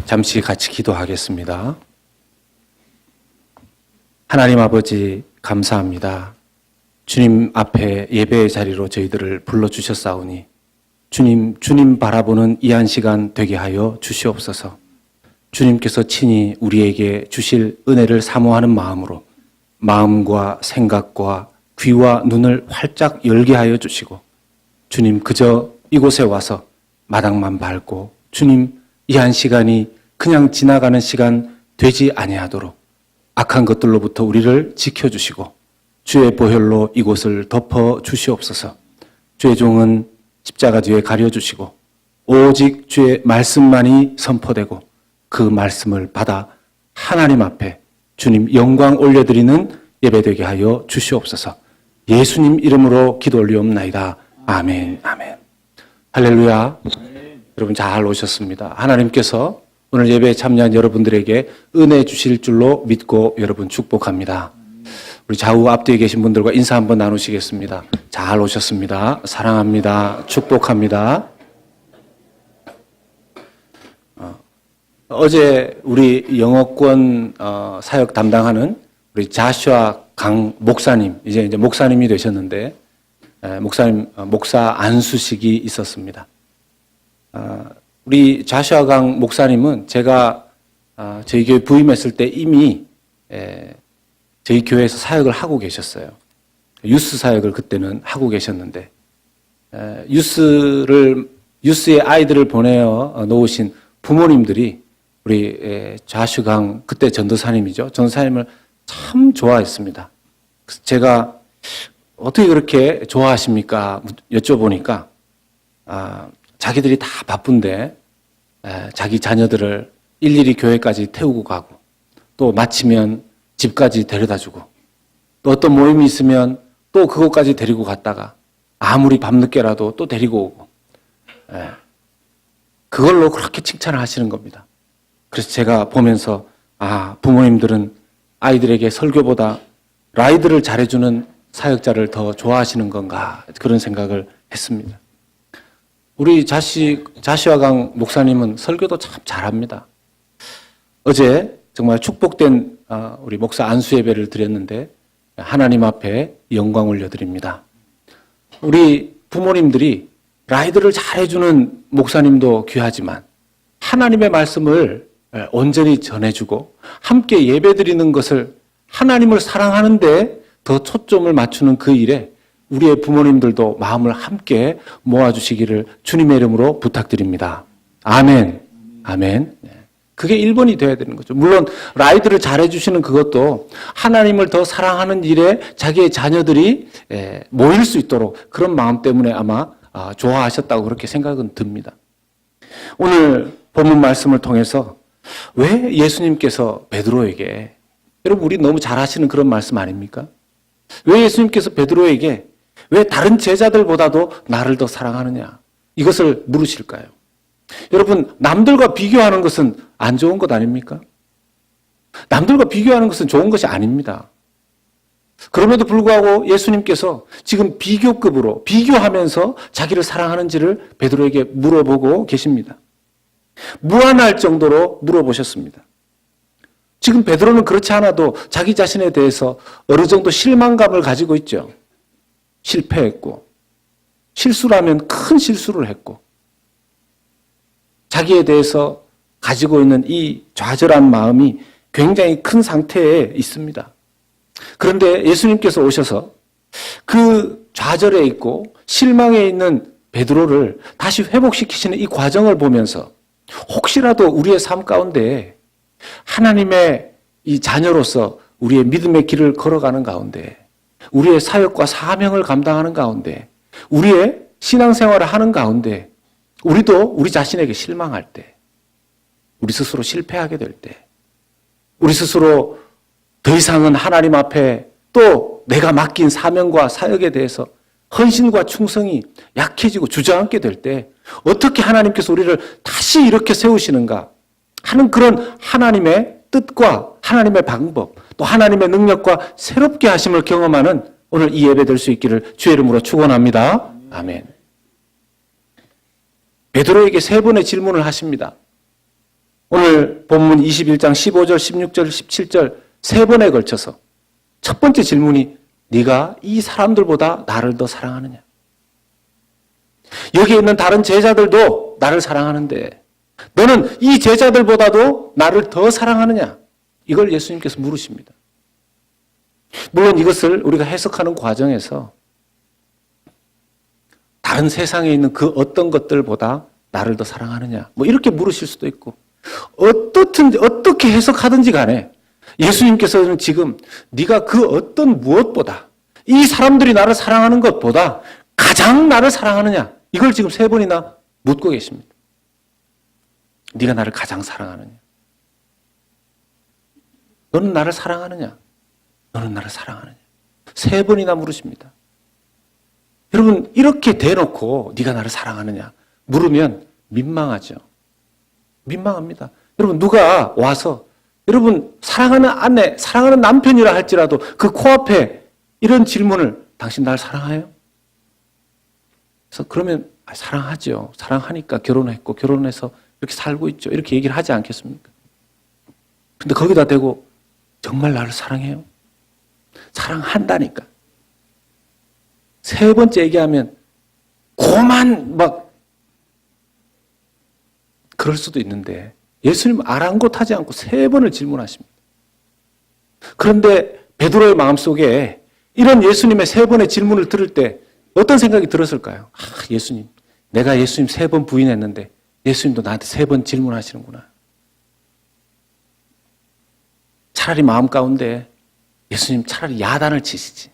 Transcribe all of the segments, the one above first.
잠시 같이 기도하겠습니다. 하나님 아버지 감사합니다. 주님 앞에 예배의 자리로 저희들을 불러주셨사오니 주님 바라보는 이 한 시간 되게 하여 주시옵소서. 주님께서 친히 우리에게 주실 은혜를 사모하는 마음으로 마음과 생각과 귀와 눈을 활짝 열게 하여 주시고 주님 그저 이곳에 와서 마당만 밟고 주님 이 한 시간이 그냥 지나가는 시간 되지 아니하도록 악한 것들로부터 우리를 지켜주시고 주의 보혈로 이곳을 덮어 주시옵소서. 주의 종은 십자가 뒤에 가려주시고 오직 주의 말씀만이 선포되고 그 말씀을 받아 하나님 앞에 주님 영광 올려드리는 예배되게 하여 주시옵소서. 예수님 이름으로 기도 올리옵나이다. 아멘. 아멘. 할렐루야. 여러분 잘 오셨습니다. 하나님께서 오늘 예배에 참여한 여러분들에게 은혜 주실 줄로 믿고 여러분 축복합니다. 우리 좌우 앞뒤에 계신 분들과 인사 한번 나누시겠습니다. 잘 오셨습니다. 사랑합니다. 축복합니다. 어제 우리 영어권 사역 담당하는 우리 자슈아 강 목사님, 이제 목사님이 되셨는데 목사 안수식이 있었습니다. 우리 자슈아 강 목사님은 제가 저희 교회 부임했을 때 이미 저희 교회에서 사역을 하고 계셨어요. 유스 사역을 그때는 하고 계셨는데 유스의 아이들을 보내어 놓으신 부모님들이 우리 좌슈강 그때 전도사님이죠. 전도사님을 참 좋아했습니다. 그래서 제가 어떻게 그렇게 좋아하십니까? 여쭤보니까 자기들이 다 바쁜데 자기 자녀들을 일일이 교회까지 태우고 가고 또 마치면 집까지 데려다주고 또 어떤 모임이 있으면 또 그것까지 데리고 갔다가 아무리 밤늦게라도 또 데리고 오고 그걸로 그렇게 칭찬을 하시는 겁니다. 그래서 제가 보면서 부모님들은 아이들에게 설교보다 라이드를 잘해주는 사역자를 더 좋아하시는 건가 그런 생각을 했습니다. 우리 자시와 강 목사님은 설교도 참 잘합니다. 어제 정말 축복된 우리 목사 안수 예배를 드렸는데 하나님 앞에 영광 올려드립니다. 우리 부모님들이 라이드를 잘해주는 목사님도 귀하지만 하나님의 말씀을 온전히 전해주고 함께 예배드리는 것을 하나님을 사랑하는데 더 초점을 맞추는 그 일에 우리의 부모님들도 마음을 함께 모아주시기를 주님의 이름으로 부탁드립니다. 아멘. 아멘. 그게 1번이 돼야 되는 거죠. 물론 라이드를 잘해주시는 그것도 하나님을 더 사랑하는 일에 자기의 자녀들이 모일 수 있도록 그런 마음 때문에 아마 좋아하셨다고 그렇게 생각은 듭니다. 오늘 본문 말씀을 통해서 왜 예수님께서 베드로에게, 여러분 우리 너무 잘 하시는 그런 말씀 아닙니까? 왜 예수님께서 베드로에게 왜 다른 제자들보다도 나를 더 사랑하느냐 이것을 물으실까요? 여러분 남들과 비교하는 것은 안 좋은 것 아닙니까? 남들과 비교하는 것은 좋은 것이 아닙니다. 그럼에도 불구하고 예수님께서 지금 비교급으로 비교하면서 자기를 사랑하는지를 베드로에게 물어보고 계십니다. 무한할 정도로 물어보셨습니다. 지금 베드로는 그렇지 않아도 자기 자신에 대해서 어느 정도 실망감을 가지고 있죠. 실패했고 실수라면 큰 실수를 했고 자기에 대해서 가지고 있는 이 좌절한 마음이 굉장히 큰 상태에 있습니다. 그런데 예수님께서 오셔서 그 좌절에 있고 실망에 있는 베드로를 다시 회복시키시는 이 과정을 보면서 혹시라도 우리의 삶 가운데 하나님의 이 자녀로서 우리의 믿음의 길을 걸어가는 가운데 우리의 사역과 사명을 감당하는 가운데 우리의 신앙생활을 하는 가운데 우리도 우리 자신에게 실망할 때 우리 스스로 실패하게 될 때 우리 스스로 더 이상은 하나님 앞에 또 내가 맡긴 사명과 사역에 대해서 헌신과 충성이 약해지고 주저앉게 될 때 어떻게 하나님께서 우리를 다시 이렇게 세우시는가 하는 그런 하나님의 뜻과 하나님의 방법 또 하나님의 능력과 새롭게 하심을 경험하는 오늘 이 예배 될 수 있기를 주의 이름으로 축원합니다. 아멘. 베드로에게 3번의 질문을 하십니다. 오늘 본문 21장 15절, 16절, 17절 세 번에 걸쳐서 첫 번째 질문이 네가 이 사람들보다 나를 더 사랑하느냐? 여기 있는 다른 제자들도 나를 사랑하는데 너는 이 제자들보다도 나를 더 사랑하느냐? 이걸 예수님께서 물으십니다. 물론 이것을 우리가 해석하는 과정에서 다른 세상에 있는 그 어떤 것들보다 나를 더 사랑하느냐? 뭐 이렇게 물으실 수도 있고 어떻게 해석하든지 간에 예수님께서는 지금 네가 그 어떤 무엇보다 이 사람들이 나를 사랑하는 것보다 가장 나를 사랑하느냐? 이걸 지금 세 번이나 묻고 계십니다. 네가 나를 가장 사랑하느냐? 너는 나를 사랑하느냐? 너는 나를 사랑하느냐? 세 번이나 물으십니다. 여러분 이렇게 대놓고 네가 나를 사랑하느냐? 물으면 민망하죠. 민망합니다. 여러분 누가 와서 여러분 사랑하는 아내, 사랑하는 남편이라 할지라도 그 코앞에 이런 질문을 당신 날 사랑해요? 그래서 그러면 사랑하죠. 사랑하니까 결혼했고 결혼해서 이렇게 살고 있죠. 이렇게 얘기를 하지 않겠습니까? 근데 거기다 대고 정말 나를 사랑해요? 사랑한다니까. 세 번째 얘기하면 고만 막 그럴 수도 있는데 예수님 아랑곳하지 않고 세 번을 질문하십니다. 그런데 베드로의 마음속에 이런 예수님의 세 번의 질문을 들을 때 어떤 생각이 들었을까요? 예수님, 내가 예수님 세 번 부인했는데 예수님도 나한테 세 번 질문하시는구나. 차라리 마음 가운데 예수님 차라리 야단을 치시지.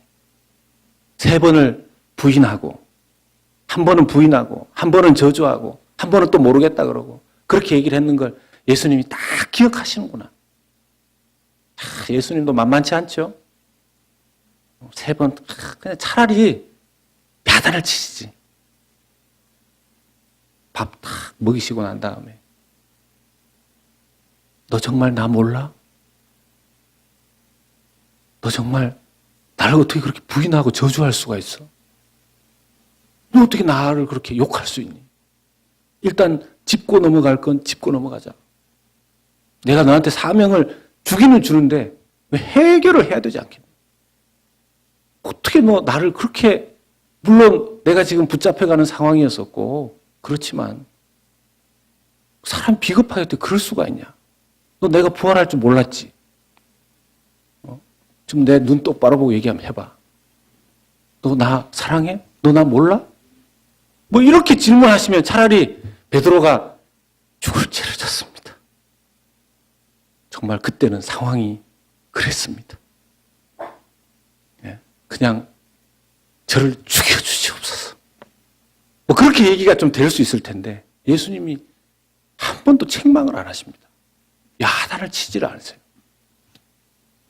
세 번을 부인하고 한 번은 부인하고 한 번은 저주하고 한 번은 또 모르겠다 그러고 그렇게 얘기를 했는 걸 예수님이 딱 기억하시는구나. 예수님도 만만치 않죠? 세 번 그냥 차라리 야단을 치시지. 밥 딱 먹이시고 난 다음에 너 정말 나 몰라? 너 정말 나를 어떻게 그렇게 부인하고 저주할 수가 있어? 너 어떻게 나를 그렇게 욕할 수 있니? 일단 짚고 넘어갈 건 짚고 넘어가자. 내가 너한테 사명을 주기는 주는데 왜 해결을 해야 되지 않겠니? 어떻게 너 나를 그렇게, 물론 내가 지금 붙잡혀가는 상황이었었고 그렇지만 사람 비겁하게 어떻게 그럴 수가 있냐? 너 내가 부활할 줄 몰랐지? 좀 내 눈 똑바로 보고 얘기 한번 해봐. 너 나 사랑해? 너 나 몰라? 뭐 이렇게 질문하시면 차라리 베드로가 죽을 죄를 졌습니다. 정말 그때는 상황이 그랬습니다. 그냥 저를 죽여주시옵소서. 뭐 그렇게 얘기가 좀 될 수 있을 텐데 예수님이 한 번도 책망을 안 하십니다. 야단을 치지를 않으세요.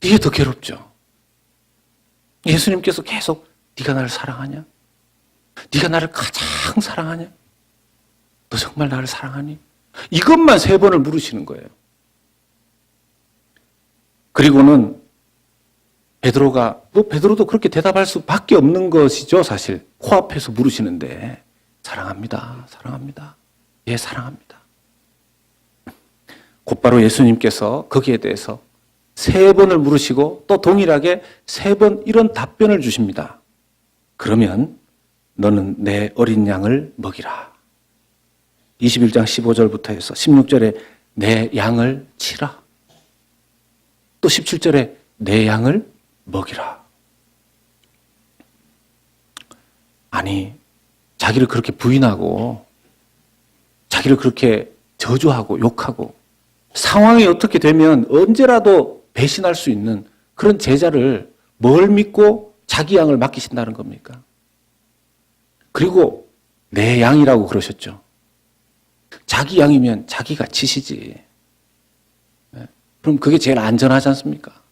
이게 더 괴롭죠. 예수님께서 계속 네가 나를 사랑하냐? 네가 나를 가장 사랑하냐? 너 정말 나를 사랑하니? 이것만 세 번을 물으시는 거예요. 그리고는 베드로도 그렇게 대답할 수밖에 없는 것이죠, 사실. 코앞에서 물으시는데 사랑합니다. 사랑합니다. 예, 사랑합니다. 곧바로 예수님께서 거기에 대해서 세 번을 물으시고 또 동일하게 세 번 이런 답변을 주십니다. 그러면 너는 내 어린 양을 먹이라. 21장 15절부터 해서 16절에 내 양을 치라. 또 17절에 내 양을 먹이라. 아니, 자기를 그렇게 부인하고 자기를 그렇게 저주하고 욕하고 상황이 어떻게 되면 언제라도 배신할 수 있는 그런 제자를 뭘 믿고 자기 양을 맡기신다는 겁니까? 그리고 내 양이라고 그러셨죠. 자기 양이면 자기가 치시지. 그럼 그게 제일 안전하지 않습니까?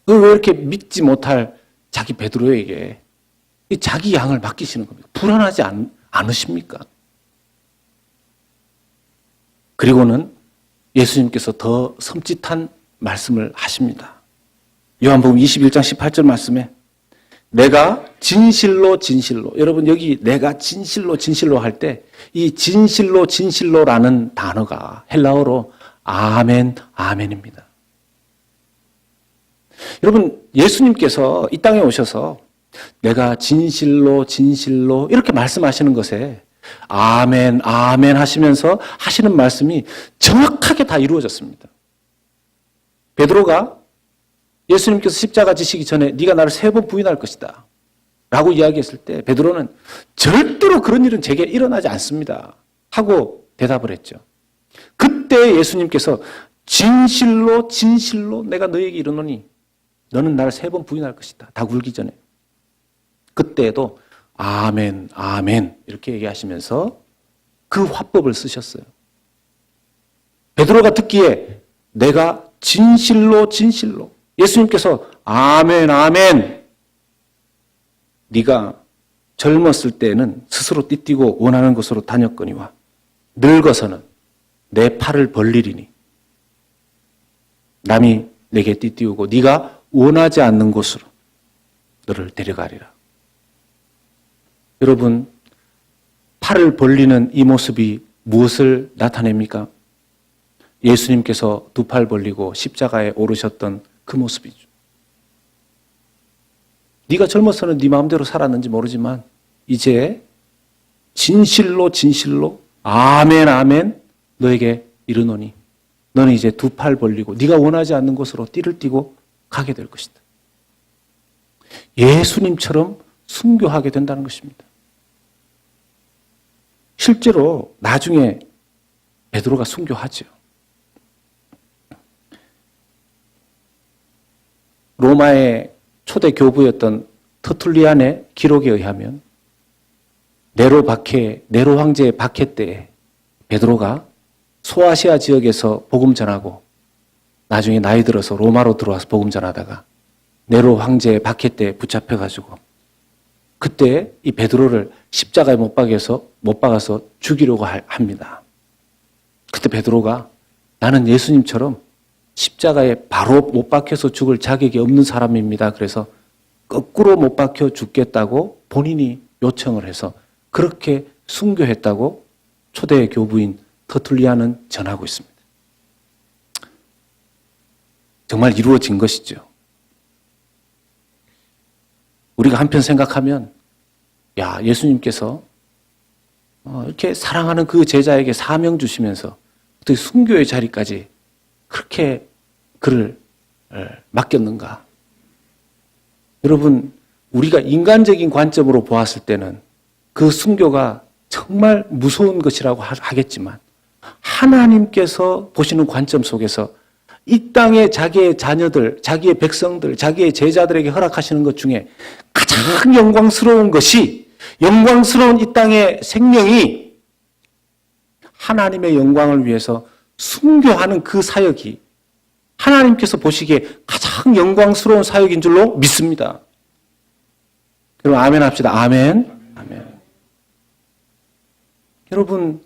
그걸 왜 이렇게 믿지 못할 자기 베드로에게 자기 양을 맡기시는 겁니까? 불안하지 않으십니까? 그리고는 예수님께서 더 섬찟한 말씀을 하십니다. 요한복음 21장 18절 말씀에 내가 진실로 진실로, 여러분 여기 내가 진실로 진실로 할 때 이 진실로 진실로라는 단어가 헬라어로 아멘, 아멘입니다. 여러분, 예수님께서 이 땅에 오셔서 내가 진실로 진실로 이렇게 말씀하시는 것에 아멘, 아멘 하시면서 하시는 말씀이 정확하게 다 이루어졌습니다. 베드로가 예수님께서 십자가 지시기 전에 네가 나를 3번 부인할 것이다 라고 이야기했을 때 베드로는 절대로 그런 일은 제게 일어나지 않습니다 하고 대답을 했죠. 그때 예수님께서 진실로 진실로 내가 너에게 이르노니 너는 나를 3번 부인할 것이다. 다 굴기 전에. 그때도 아멘, 아멘 이렇게 얘기하시면서 그 화법을 쓰셨어요. 베드로가 듣기에 내가 진실로 진실로 예수님께서 아멘, 아멘 네가 젊었을 때는 스스로 띠뛰고 원하는 곳으로 다녔거니와 늙어서는 내 팔을 벌리리니 남이 내게 띠띠우고 네가 원하지 않는 곳으로 너를 데려가리라. 여러분, 팔을 벌리는 이 모습이 무엇을 나타냅니까? 예수님께서 2팔 벌리고 십자가에 오르셨던 그 모습이죠. 네가 젊어서는 네 마음대로 살았는지 모르지만 이제 진실로 진실로 아멘 아멘 너에게 이르노니 너는 이제 2팔 벌리고 네가 원하지 않는 곳으로 띠를 띠고 가게 될 것이다. 예수님처럼 순교하게 된다는 것입니다. 실제로 나중에 베드로가 순교하죠. 로마의 초대 교부였던 터툴리안의 기록에 의하면 네로 황제의 박해 때에 베드로가 소아시아 지역에서 복음 전하고 나중에 나이 들어서 로마로 들어와서 복음 전하다가 네로 황제의 박해 때 붙잡혀가지고 그때 이 베드로를 십자가에 못 박아서 죽이려고 합니다. 그때 베드로가 나는 예수님처럼 십자가에 바로 못 박혀서 죽을 자격이 없는 사람입니다. 그래서 거꾸로 못 박혀 죽겠다고 본인이 요청을 해서 그렇게 순교했다고 초대 교부인 터툴리안은 전하고 있습니다. 정말 이루어진 것이죠. 우리가 한편 생각하면 야, 예수님께서 이렇게 사랑하는 그 제자에게 사명 주시면서 어떻게 순교의 자리까지 그렇게 그를 맡겼는가? 여러분, 우리가 인간적인 관점으로 보았을 때는 그 순교가 정말 무서운 것이라고 하겠지만 하나님께서 보시는 관점 속에서 이 땅에 자기의 자녀들, 자기의 백성들, 자기의 제자들에게 허락하시는 것 중에 가장 영광스러운 것이 영광스러운 이 땅의 생명이 하나님의 영광을 위해서 순교하는 그 사역이 하나님께서 보시기에 가장 영광스러운 사역인 줄로 믿습니다. 여러분 아멘 합시다. 아멘. 아멘. 여러분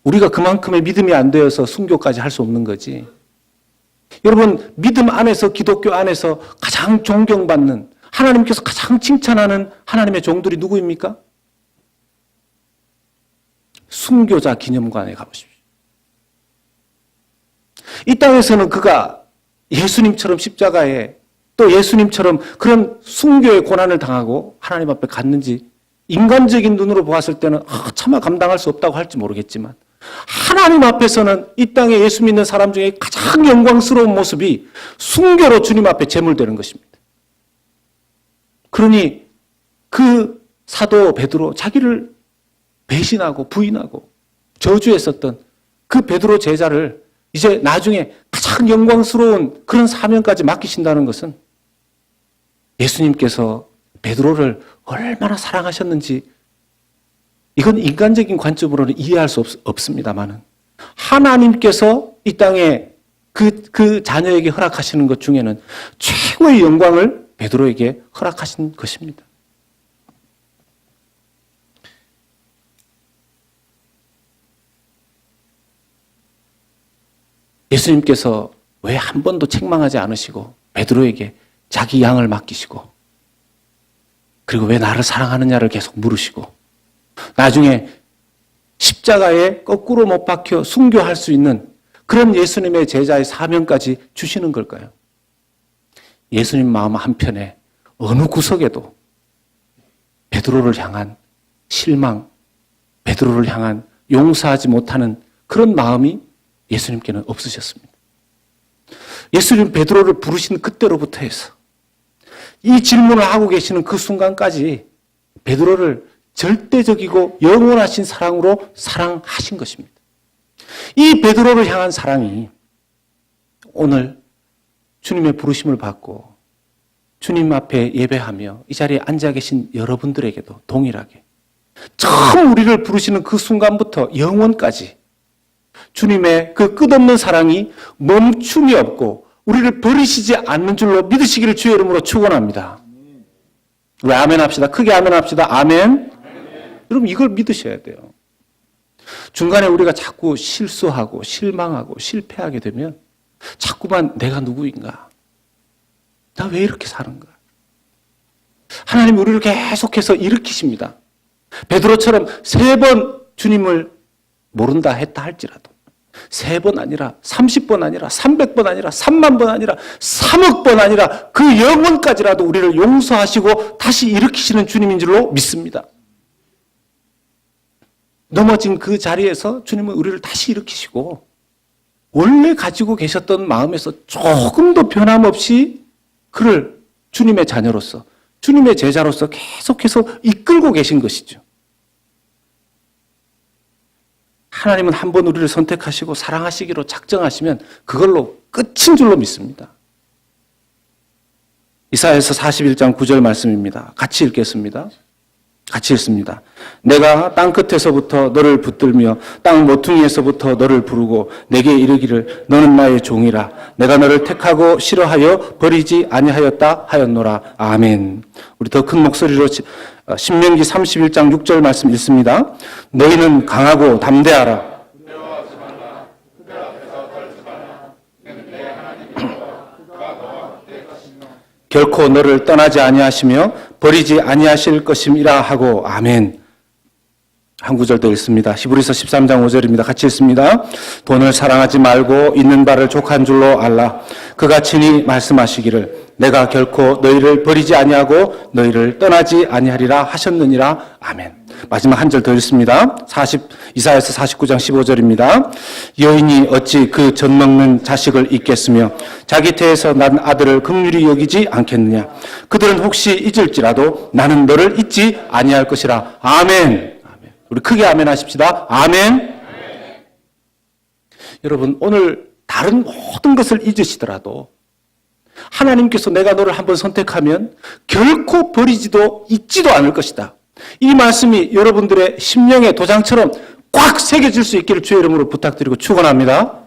우리가 그만큼의 믿음이 안 되어서 순교까지 할 수 없는 거지. 여러분 믿음 안에서 기독교 안에서 가장 존경받는 하나님께서 가장 칭찬하는 하나님의 종들이 누구입니까? 순교자 기념관에 가보십시오. 이 땅에서는 그가 예수님처럼 십자가에 또 예수님처럼 그런 순교의 고난을 당하고 하나님 앞에 갔는지 인간적인 눈으로 보았을 때는 차마 감당할 수 없다고 할지 모르겠지만 하나님 앞에서는 이 땅에 예수 믿는 사람 중에 가장 영광스러운 모습이 순교로 주님 앞에 제물되는 것입니다. 그러니 그 사도 베드로 자기를 배신하고 부인하고 저주했었던 그 베드로 제자를 이제 나중에 가장 영광스러운 그런 사명까지 맡기신다는 것은 예수님께서 베드로를 얼마나 사랑하셨는지 이건 인간적인 관점으로는 이해할 수 없습니다만은 하나님께서 이 땅에 그 자녀에게 허락하시는 것 중에는 최고의 영광을 베드로에게 허락하신 것입니다. 예수님께서 왜 한 번도 책망하지 않으시고 베드로에게 자기 양을 맡기시고 그리고 왜 나를 사랑하느냐를 계속 물으시고 나중에 십자가에 거꾸로 못 박혀 순교할 수 있는 그런 예수님의 제자의 사명까지 주시는 걸까요? 예수님 마음 한편에 어느 구석에도 베드로를 향한 실망, 베드로를 향한 용서하지 못하는 그런 마음이 예수님께는 없으셨습니다. 예수님 베드로를 부르신 그때로부터 해서 이 질문을 하고 계시는 그 순간까지 베드로를 절대적이고 영원하신 사랑으로 사랑하신 것입니다. 이 베드로를 향한 사랑이 오늘 주님의 부르심을 받고 주님 앞에 예배하며 이 자리에 앉아 계신 여러분들에게도 동일하게 처음 우리를 부르시는 그 순간부터 영원까지 주님의 그 끝없는 사랑이 멈춤이 없고 우리를 버리시지 않는 줄로 믿으시기를 주의 이름으로 축원합니다. 우리 아멘 합시다. 크게 아멘 합시다. 아멘. 여러분 이걸 믿으셔야 돼요. 중간에 우리가 자꾸 실수하고 실망하고 실패하게 되면 자꾸만 내가 누구인가? 나 왜 이렇게 사는가? 하나님 우리를 계속해서 일으키십니다. 베드로처럼 3번 주님을 모른다 했다 할지라도 3번 아니라 30번 아니라 300번 아니라 3만 번 아니라 3억 번 아니라 그 영원까지라도 우리를 용서하시고 다시 일으키시는 주님인 줄로 믿습니다. 넘어진 그 자리에서 주님은 우리를 다시 일으키시고 원래 가지고 계셨던 마음에서 조금도 변함없이 그를 주님의 자녀로서 주님의 제자로서 계속해서 이끌고 계신 것이죠. 하나님은 한 번 우리를 선택하시고 사랑하시기로 작정하시면 그걸로 끝인 줄로 믿습니다. 이사야서 41장 9절 말씀입니다. 같이 읽겠습니다. 같이 읽습니다. 내가 땅끝에서부터 너를 붙들며 땅 모퉁이에서부터 너를 부르고 내게 이르기를 너는 나의 종이라. 내가 너를 택하고 싫어하여 버리지 아니하였다 하였노라. 아멘. 우리 더 큰 목소리로 신명기 31장 6절 말씀 읽습니다. 너희는 강하고 담대하라. 결코 너를 떠나지 아니하시며 버리지 아니하실 것임이라 하고 아멘. 한 구절 더 읽습니다. 히브리서 13장 5절입니다. 같이 읽습니다. 돈을 사랑하지 말고 있는 바를 족한 줄로 알라. 그가 친히 말씀하시기를 내가 결코 너희를 버리지 아니하고 너희를 떠나지 아니하리라 하셨느니라. 아멘. 마지막 한 절 더 읽습니다. 이사야서 49장 15절입니다. 여인이 어찌 그 젖먹는 자식을 잊겠으며 자기 태에서 난 아들을 긍휼히 여기지 않겠느냐. 그들은 혹시 잊을지라도 나는 너를 잊지 아니할 것이라. 아멘. 아멘. 우리 크게 아멘 하십시다. 아멘. 아멘. 여러분 오늘 다른 모든 것을 잊으시더라도 하나님께서 내가 너를 한번 선택하면 결코 버리지도 잊지도 않을 것이다. 이 말씀이 여러분들의 심령의 도장처럼 꽉 새겨질 수 있기를 주의 이름으로 부탁드리고 축원합니다.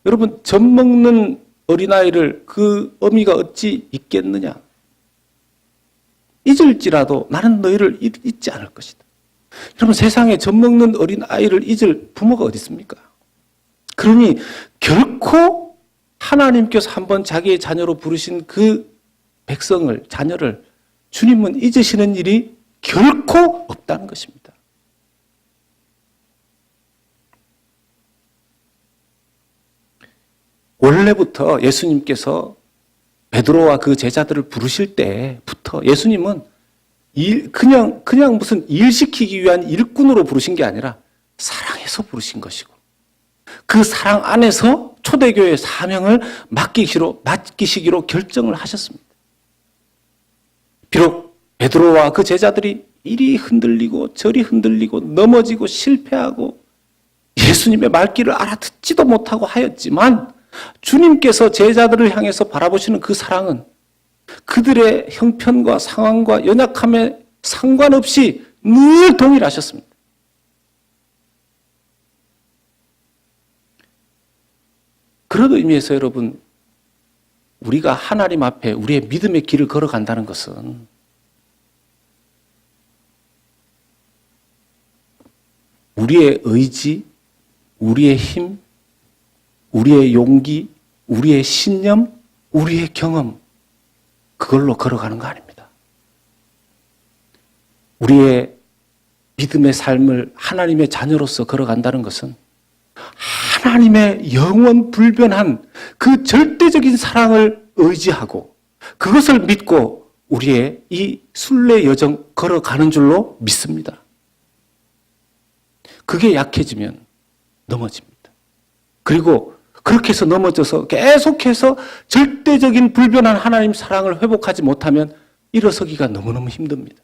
여러분 젖 먹는 어린아이를 그 어미가 어찌 잊겠느냐. 잊을지라도 나는 너희를 잊지 않을 것이다. 여러분 세상에 젖 먹는 어린아이를 잊을 부모가 어디 있습니까? 그러니 결코 하나님께서 한번 자기의 자녀로 부르신 그 백성을 자녀를 주님은 잊으시는 일이 결코 없다는 것입니다. 원래부터 예수님께서 베드로와 그 제자들을 부르실 때부터 예수님은 그냥 무슨 일시키기 위한 일꾼으로 부르신 게 아니라 사랑해서 부르신 것이고 그 사랑 안에서 초대교회의 사명을 맡기시기로 결정을 하셨습니다. 비록 베드로와 그 제자들이 이리 흔들리고 저리 흔들리고 넘어지고 실패하고 예수님의 말귀를 알아듣지도 못하고 하였지만 주님께서 제자들을 향해서 바라보시는 그 사랑은 그들의 형편과 상황과 연약함에 상관없이 늘 동일하셨습니다. 그런 의미에서 여러분 우리가 하나님 앞에 우리의 믿음의 길을 걸어간다는 것은 우리의 의지, 우리의 힘, 우리의 용기, 우리의 신념, 우리의 경험 그걸로 걸어가는 거 아닙니다. 우리의 믿음의 삶을 하나님의 자녀로서 걸어간다는 것은 하나님의 영원 불변한 그 절대적인 사랑을 의지하고 그것을 믿고 우리의 이 순례 여정 걸어가는 줄로 믿습니다. 그게 약해지면 넘어집니다. 그리고 그렇게 해서 넘어져서 계속해서 절대적인 불변한 하나님 사랑을 회복하지 못하면 일어서기가 너무너무 힘듭니다.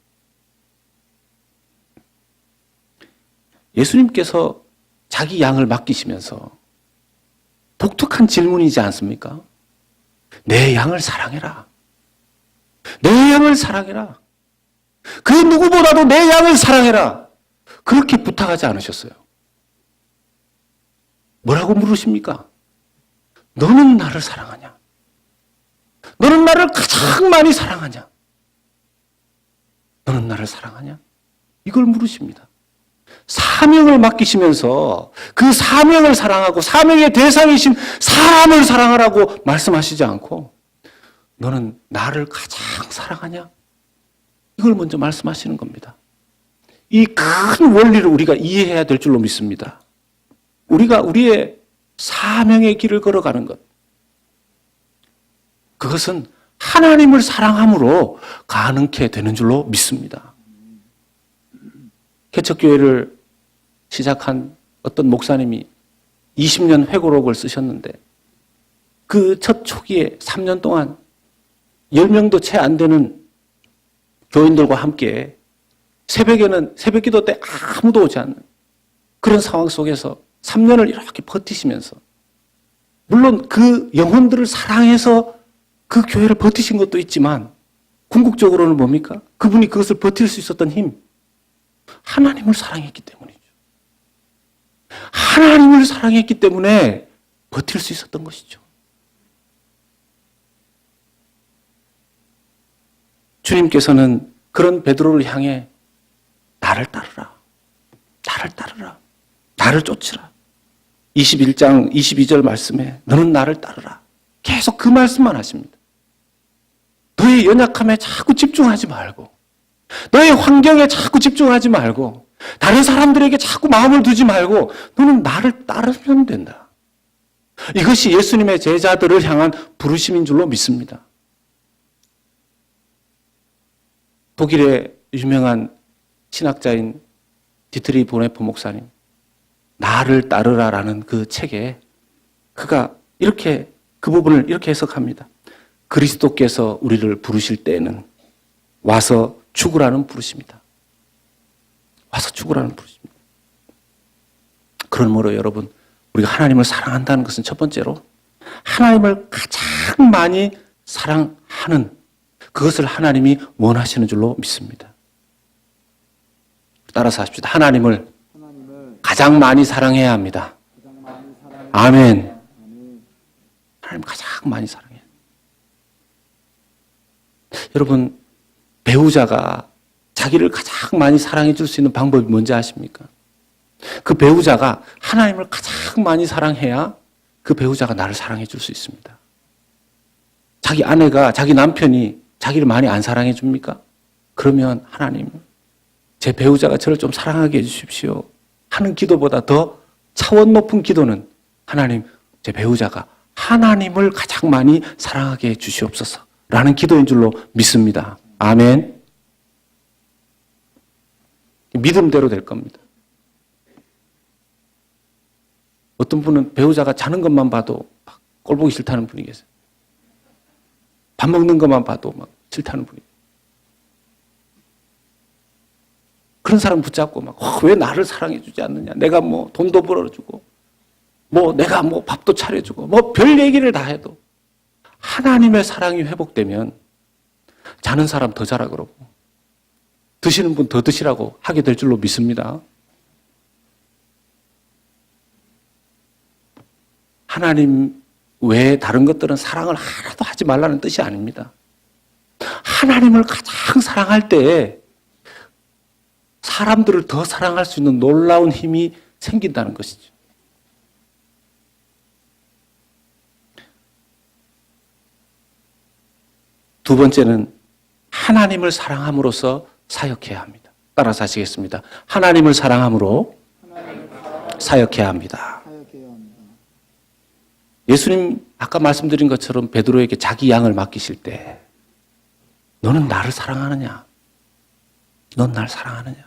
예수님께서 자기 양을 맡기시면서 독특한 질문이지 않습니까? 내 양을 사랑해라. 내 양을 사랑해라. 그 누구보다도 내 양을 사랑해라. 그렇게 부탁하지 않으셨어요. 뭐라고 물으십니까? 너는 나를 사랑하냐? 너는 나를 가장 많이 사랑하냐? 너는 나를 사랑하냐? 이걸 물으십니다. 사명을 맡기시면서 그 사명을 사랑하고 사명의 대상이신 사람을 사랑하라고 말씀하시지 않고 너는 나를 가장 사랑하냐? 이걸 먼저 말씀하시는 겁니다. 이 큰 원리를 우리가 이해해야 될 줄로 믿습니다. 우리가 우리의 사명의 길을 걸어가는 것, 그것은 하나님을 사랑함으로 가능케 되는 줄로 믿습니다. 개척교회를 시작한 어떤 목사님이 20년 회고록을 쓰셨는데 그 첫 초기에 3년 동안 10명도 채 안 되는 교인들과 함께 새벽에는 새벽 기도 때 아무도 오지 않는 그런 상황 속에서 3년을 이렇게 버티시면서 물론 그 영혼들을 사랑해서 그 교회를 버티신 것도 있지만 궁극적으로는 뭡니까? 그분이 그것을 버틸 수 있었던 힘, 하나님을 사랑했기 때문이죠. 하나님을 사랑했기 때문에 버틸 수 있었던 것이죠. 주님께서는 그런 베드로를 향해 나를 따르라. 나를 따르라. 나를 쫓으라. 21장 22절 말씀에 너는 나를 따르라. 계속 그 말씀만 하십니다. 너의 연약함에 자꾸 집중하지 말고 너의 환경에 자꾸 집중하지 말고 다른 사람들에게 자꾸 마음을 두지 말고 너는 나를 따르면 된다. 이것이 예수님의 제자들을 향한 부르심인 줄로 믿습니다. 독일의 유명한 신학자인 디트리 보네포 목사님, 나를 따르라라는 그 책에 그가 이렇게 그 부분을 이렇게 해석합니다. 그리스도께서 우리를 부르실 때에는 와서 죽으라는 부르심이다. 와서 죽으라는 부르심이다. 그러므로 여러분, 우리가 하나님을 사랑한다는 것은 첫 번째로 하나님을 가장 많이 사랑하는 그것을 하나님이 원하시는 줄로 믿습니다. 따라서 하십시오. 하나님을 가장 많이 사랑해야 합니다. 아멘. 하나님 가장 많이 사랑해야 합니다. 여러분, 배우자가 자기를 가장 많이 사랑해 줄 수 있는 방법이 뭔지 아십니까? 그 배우자가 하나님을 가장 많이 사랑해야 그 배우자가 나를 사랑해 줄 수 있습니다. 자기 아내가, 자기 남편이 자기를 많이 안 사랑해 줍니까? 그러면 하나님, 제 배우자가 저를 좀 사랑하게 해주십시오 하는 기도보다 더 차원 높은 기도는 하나님, 제 배우자가 하나님을 가장 많이 사랑하게 해주시옵소서 라는 기도인 줄로 믿습니다. 아멘. 믿음대로 될 겁니다. 어떤 분은 배우자가 자는 것만 봐도 막 꼴보기 싫다는 분이 계세요. 밥 먹는 것만 봐도 막 싫다는 분이. 그런 사람 붙잡고 막 왜 나를 사랑해 주지 않느냐. 내가 뭐 돈도 벌어주고 뭐 내가 뭐 밥도 차려주고 뭐 별 얘기를 다 해도 하나님의 사랑이 회복되면 자는 사람 더 자라 그러고 드시는 분 더 드시라고 하게 될 줄로 믿습니다. 하나님 외에 다른 것들은 사랑을 하나도 하지 말라는 뜻이 아닙니다. 하나님을 가장 사랑할 때에 사람들을 더 사랑할 수 있는 놀라운 힘이 생긴다는 것이죠. 두 번째는 하나님을 사랑함으로써 사역해야 합니다. 따라서 하시겠습니다. 하나님을 사랑함으로 사역해야 합니다. 예수님 아까 말씀드린 것처럼 베드로에게 자기 양을 맡기실 때 너는 나를 사랑하느냐? 넌 날 사랑하느냐?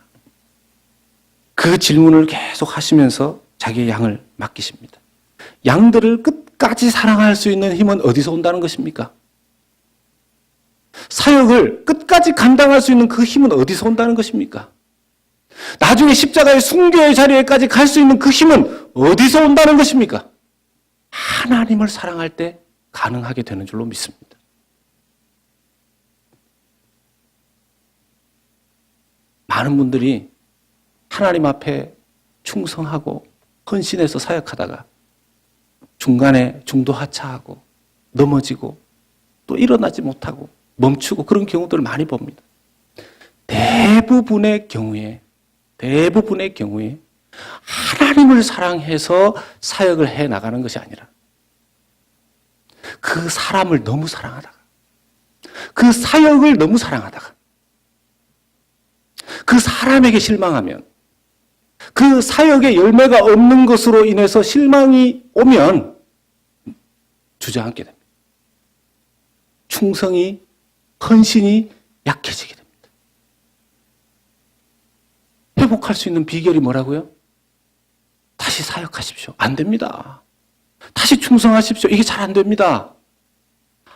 그 질문을 계속 하시면서 자기의 양을 맡기십니다. 양들을 끝까지 사랑할 수 있는 힘은 어디서 온다는 것입니까? 사역을 끝까지 감당할 수 있는 그 힘은 어디서 온다는 것입니까? 나중에 십자가의 순교의 자리에까지 갈 수 있는 그 힘은 어디서 온다는 것입니까? 하나님을 사랑할 때 가능하게 되는 줄로 믿습니다. 많은 분들이 하나님 앞에 충성하고 헌신해서 사역하다가 중간에 중도 하차하고 넘어지고 또 일어나지 못하고 멈추고 그런 경우들을 많이 봅니다. 대부분의 경우에 하나님을 사랑해서 사역을 해 나가는 것이 아니라 그 사람을 너무 사랑하다가 그 사역을 너무 사랑하다가 그 사람에게 실망하면 그 사역의 열매가 없는 것으로 인해서 실망이 오면 주저앉게 됩니다. 충성이, 헌신이 약해지게 됩니다. 회복할 수 있는 비결이 뭐라고요? 다시 사역하십시오. 안 됩니다. 다시 충성하십시오. 이게 잘 안 됩니다.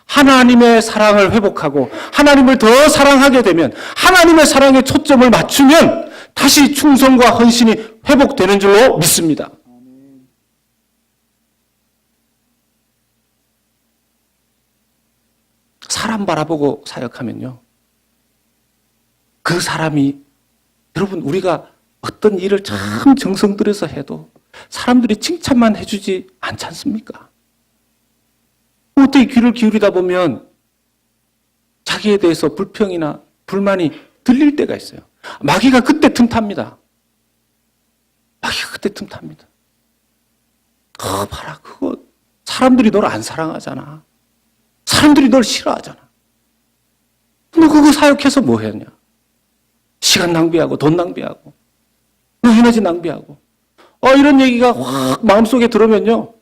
하나님의 사랑을 회복하고 하나님을 더 사랑하게 되면 하나님의 사랑에 초점을 맞추면 다시 충성과 헌신이 회복되는 줄로 믿습니다. 사람 바라보고 사역하면요. 그 사람이 여러분 우리가 어떤 일을 참 정성 들여서 해도 사람들이 칭찬만 해주지 않지 않습니까? 어떻게 귀를 기울이다 보면 자기에 대해서 불평이나 불만이 들릴 때가 있어요. 마귀가 그때 틈탑니다. 마귀가 그때 틈탑니다. 봐라, 그거 사람들이 널 안 사랑하잖아. 사람들이 널 싫어하잖아. 너 그거 사역해서 뭐 했냐? 시간 낭비하고 돈 낭비하고 너 에너지 낭비하고 이런 얘기가 확 마음속에 들으면요.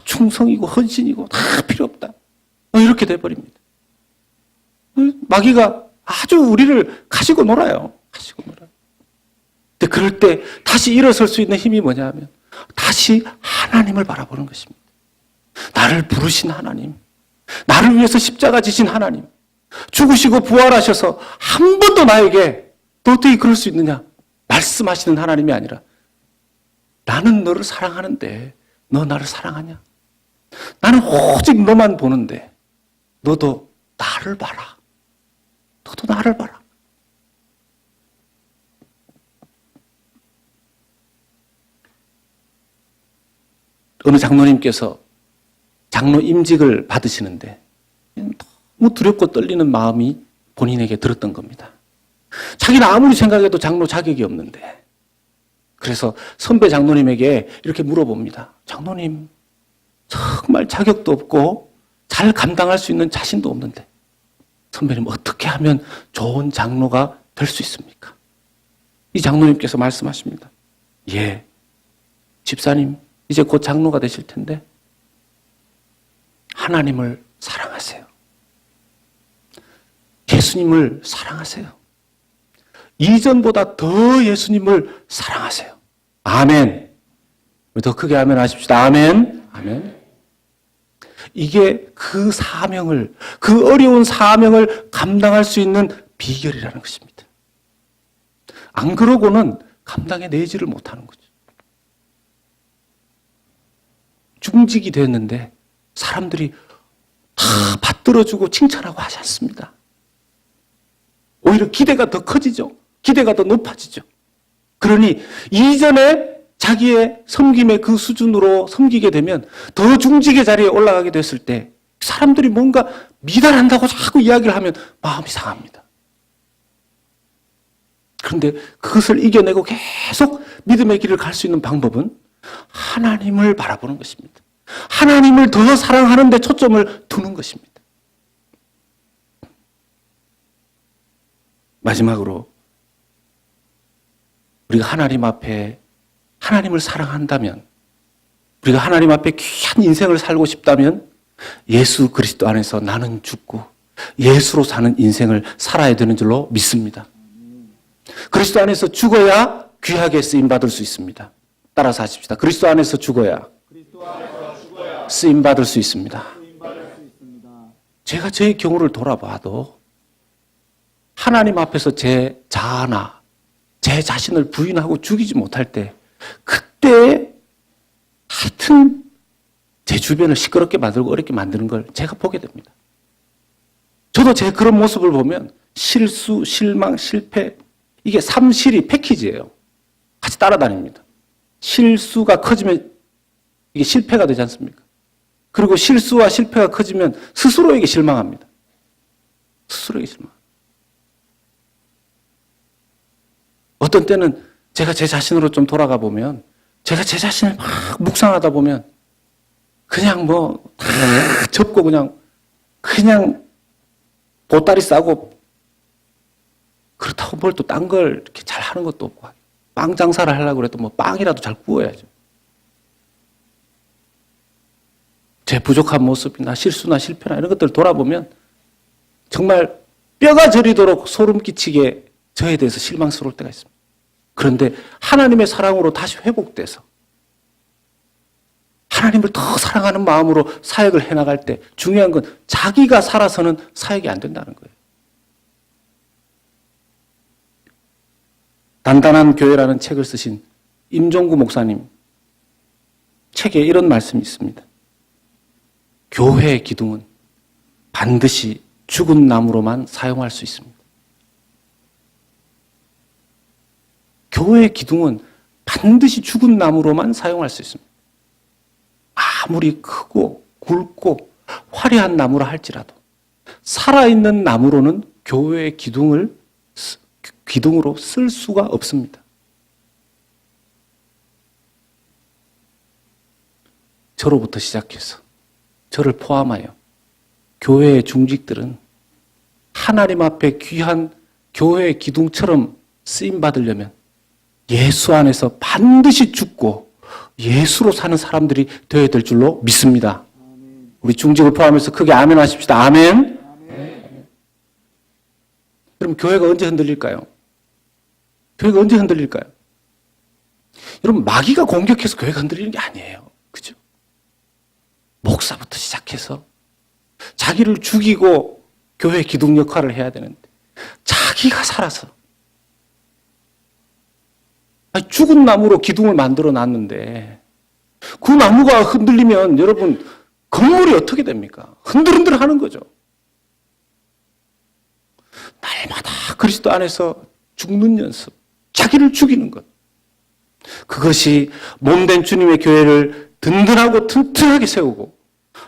충성이고 헌신이고 다 필요 없다. 이렇게 돼버립니다. 마귀가 아주 우리를 가지고 놀아요. 근데 그럴 때 다시 일어설 수 있는 힘이 뭐냐 하면 다시 하나님을 바라보는 것입니다. 나를 부르신 하나님, 나를 위해서 십자가 지신 하나님, 죽으시고 부활하셔서 한 번도 나에게 너 어떻게 그럴 수 있느냐 말씀하시는 하나님이 아니라 나는 너를 사랑하는데 너 나를 사랑하냐? 나는 오직 너만 보는데 너도 나를 봐라. 너도 나를 봐라. 어느 장로님께서 장로 임직을 받으시는데 너무 두렵고 떨리는 마음이 본인에게 들었던 겁니다. 자기는 아무리 생각해도 장로 자격이 없는데 그래서 선배 장로님에게 이렇게 물어봅니다. 장로님, 정말 자격도 없고 잘 감당할 수 있는 자신도 없는데 선배님 어떻게 하면 좋은 장로가 될 수 있습니까? 이 장로님께서 말씀하십니다. 예, 집사님 이제 곧 장로가 되실 텐데 하나님을 사랑하세요. 예수님을 사랑하세요. 이전보다 더 예수님을 사랑하세요. 아멘. 우리 더 크게 아멘 하십시다. 아멘. 아멘. 이게 그 사명을, 그 어려운 사명을 감당할 수 있는 비결이라는 것입니다. 안 그러고는 감당해내지를 못하는 거죠. 중직이 됐는데 사람들이 다 받들어주고 칭찬하고 하지 않습니다. 오히려 기대가 더 커지죠. 기대가 더 높아지죠. 그러니 이전에 자기의 섬김의 그 수준으로 섬기게 되면 더 중직의 자리에 올라가게 됐을 때 사람들이 뭔가 미달한다고 자꾸 이야기를 하면 마음이 상합니다. 그런데 그것을 이겨내고 계속 믿음의 길을 갈 수 있는 방법은 하나님을 바라보는 것입니다. 하나님을 더 사랑하는 데 초점을 두는 것입니다. 마지막으로 우리가 하나님 앞에 하나님을 사랑한다면 우리가 하나님 앞에 귀한 인생을 살고 싶다면 예수 그리스도 안에서 나는 죽고 예수로 사는 인생을 살아야 되는 줄로 믿습니다. 그리스도 안에서 죽어야 귀하게 쓰임받을 수 있습니다. 따라서 하십시다. 그리스도 안에서 죽어야 쓰임받을 수 있습니다. 제가 저의 경우를 돌아봐도 하나님 앞에서 제 자아나 제 자신을 부인하고 죽이지 못할 때 그때 하여튼 제 주변을 시끄럽게 만들고 어렵게 만드는 걸 제가 보게 됩니다. 저도 제 그런 모습을 보면 실수, 실망, 실패 이게 삼실이 패키지예요. 같이 따라다닙니다. 실수가 커지면 이게 실패가 되지 않습니까? 그리고 실수와 실패가 커지면 스스로에게 실망합니다. 스스로에게 실망. 어떤 때는 제가 제 자신으로 좀 돌아가 보면 제가 제 자신을 막 묵상하다 보면 그냥 뭐 다 접고 그냥 보따리 싸고 그렇다고 뭘 또 딴 걸 이렇게 잘 하는 것도 없고 빵 장사를 하려고 해도 뭐 빵이라도 잘 구워야죠. 제 부족한 모습이나 실수나 실패나 이런 것들을 돌아보면 정말 뼈가 저리도록 소름 끼치게 저에 대해서 실망스러울 때가 있습니다. 그런데 하나님의 사랑으로 다시 회복돼서 하나님을 더 사랑하는 마음으로 사역을 해나갈 때 중요한 건 자기가 살아서는 사역이 안 된다는 거예요. 단단한 교회라는 책을 쓰신 임종구 목사님 책에 이런 말씀이 있습니다. 교회의 기둥은 반드시 죽은 나무로만 사용할 수 있습니다. 교회의 기둥은 반드시 죽은 나무로만 사용할 수 있습니다. 아무리 크고 굵고 화려한 나무라 할지라도 살아있는 나무로는 교회의 기둥으로 쓸 수가 없습니다. 저로부터 시작해서 저를 포함하여 교회의 중직들은 하나님 앞에 귀한 교회의 기둥처럼 쓰임받으려면 예수 안에서 반드시 죽고 예수로 사는 사람들이 되어야 될 줄로 믿습니다. 우리 중직을 포함해서 크게 아멘 하십시다. 아멘. 그럼 교회가 언제 흔들릴까요? 교회가 언제 흔들릴까요? 여러분 마귀가 공격해서 교회가 흔들리는 게 아니에요. 그죠? 목사부터 시작해서 자기를 죽이고 교회 기둥 역할을 해야 되는데 자기가 살아서 죽은 나무로 기둥을 만들어 놨는데 그 나무가 흔들리면 여러분 건물이 어떻게 됩니까? 흔들흔들 하는 거죠. 날마다 그리스도 안에서 죽는 연습, 자기를 죽이는 것. 그것이 몸된 주님의 교회를 든든하고 튼튼하게 세우고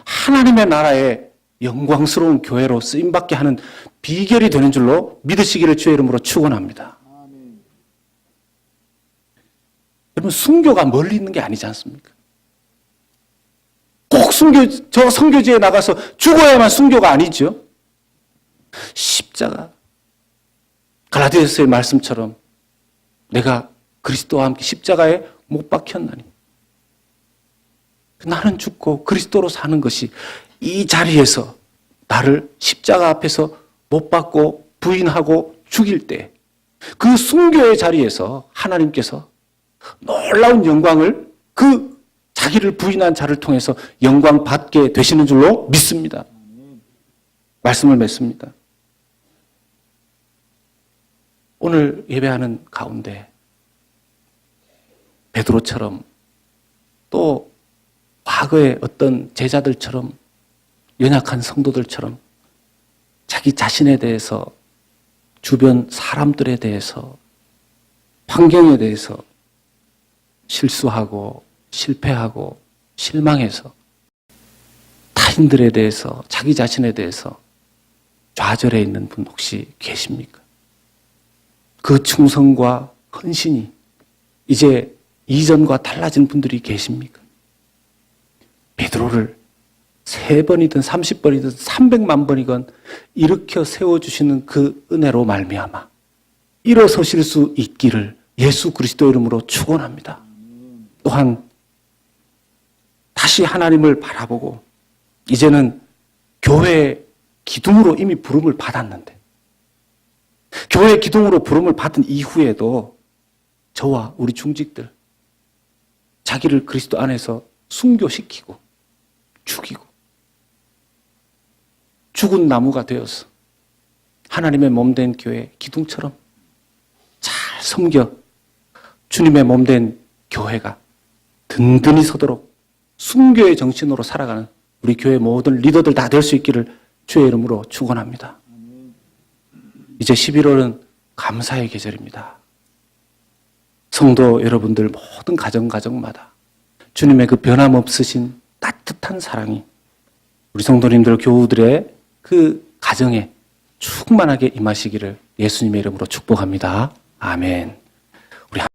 하나님의 나라의 영광스러운 교회로 쓰임받게 하는 비결이 되는 줄로 믿으시기를 주의 이름으로 축원합니다. 여러분 순교가 멀리 있는 게 아니지 않습니까? 꼭 저 선교지에 나가서 죽어야만 순교가 아니죠. 십자가 갈라디아서의 말씀처럼 내가 그리스도와 함께 십자가에 못 박혔나니 나는 죽고 그리스도로 사는 것이 이 자리에서 나를 십자가 앞에서 못 박고 부인하고 죽일 때 그 순교의 자리에서 하나님께서 놀라운 영광을 그 자기를 부인한 자를 통해서 영광 받게 되시는 줄로 믿습니다. 말씀을 맺습니다. 오늘 예배하는 가운데 베드로처럼 또 과거의 어떤 제자들처럼 연약한 성도들처럼 자기 자신에 대해서 주변 사람들에 대해서 환경에 대해서 실수하고 실패하고 실망해서 타인들에 대해서 자기 자신에 대해서 좌절해 있는 분 혹시 계십니까? 그 충성과 헌신이 이제 이전과 달라진 분들이 계십니까? 베드로를 3번이든 30번이든 300만 번이건 일으켜 세워주시는 그 은혜로 말미암아 일어서실 수 있기를 예수 그리스도 이름으로 축원합니다. 또한 다시 하나님을 바라보고 이제는 교회 기둥으로 이미 부름을 받았는데 교회 기둥으로 부름을 받은 이후에도 저와 우리 중직들 자기를 그리스도 안에서 순교시키고 죽이고 죽은 나무가 되어서 하나님의 몸된 교회 기둥처럼 잘 섬겨 주님의 몸된 교회가 든든히 서도록 순교의 정신으로 살아가는 우리 교회 모든 리더들 다 될 수 있기를 주의 이름으로 축원합니다. 이제 11월은 감사의 계절입니다. 성도 여러분들 모든 가정마다 주님의 그 변함없으신 따뜻한 사랑이 우리 성도님들 교우들의 그 가정에 충만하게 임하시기를 예수님의 이름으로 축복합니다. 아멘.